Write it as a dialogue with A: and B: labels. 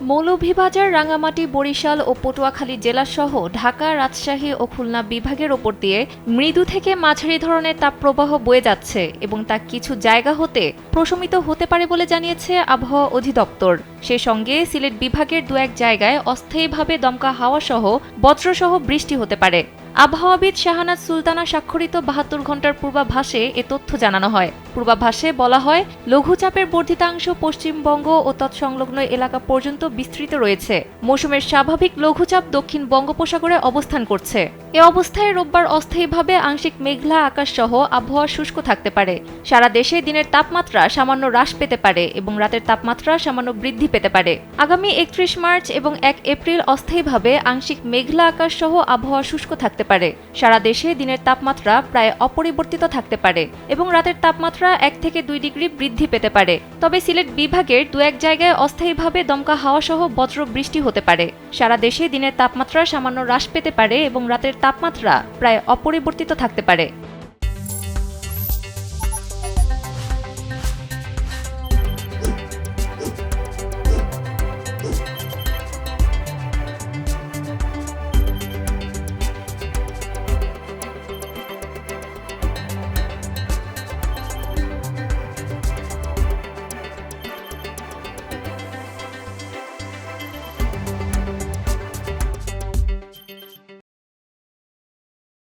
A: মৌলভীবাজার, রাঙ্গামাটি, বরিশাল ও পটুয়াখালী জেলাসহ ঢাকা, রাজশাহী ও খুলনা বিভাগের ওপর দিয়ে মৃদু থেকে মাঝারি ধরনের তাপপ্রবাহ বয়ে যাচ্ছে এবং তা কিছু জায়গা হতে প্রশমিত হতে পারে বলে জানিয়েছে আবহাওয়া অধিদপ্তর। সে সঙ্গে সিলেট বিভাগের দু এক জায়গায় অস্থায়ীভাবে দমকা হাওয়াসহ বজ্রসহ বৃষ্টি হতে পারে। আবহাওয়াবিদ শাহানাজ সুলতানা স্বাক্ষরিত ৭২ ঘণ্টার পূর্বাভাসে এ তথ্য জানানো হয়। পূর্বাভাসে বলা হয়, লঘুচাপের বর্ধিতাংশ পশ্চিমবঙ্গ ও তৎসংলগ্ন এলাকা পর্যন্ত বিস্তৃত রয়েছে। মৌসুমের স্বাভাবিক লঘুচাপ দক্ষিণ বঙ্গোপসাগরে অবস্থান করছে। এ অবস্থায় রোববার অস্থায়ীভাবে আংশিক মেঘলা আকাশ সহ আবহাওয়া শুষ্ক থাকতে পারে। সারা দেশে দিনের তাপমাত্রা সামান্য হ্রাস পেতে পারে এবং রাতের তাপমাত্রা সামান্য বৃদ্ধি পেতে পারে। আগামী ৩১ মার্চ এবং ১ এপ্রিল অস্থায়ীভাবে আংশিক মেঘলা আকাশ সহ আবহাওয়া শুষ্ক থাকতে পারে। সারা দেশে দিনের তাপমাত্রা প্রায় অপরিবর্তিত থাকতে পারে এবং রাতের তাপমাত্রা ১ থেকে ২ ডিগ্রি বৃদ্ধি পেতে পারে। তবে সিলেট বিভাগের দু এক জায়গায় অস্থায়ীভাবে দমকা হাওয়া সহ বজ্র বৃষ্টি হতে পারে। সারা দেশে দিনের তাপমাত্রা সামান্য হ্রাস পেতে পারে এবং রাতের তাপমাত্রা প্রায় অপরিবর্তিত থাকতে পারে।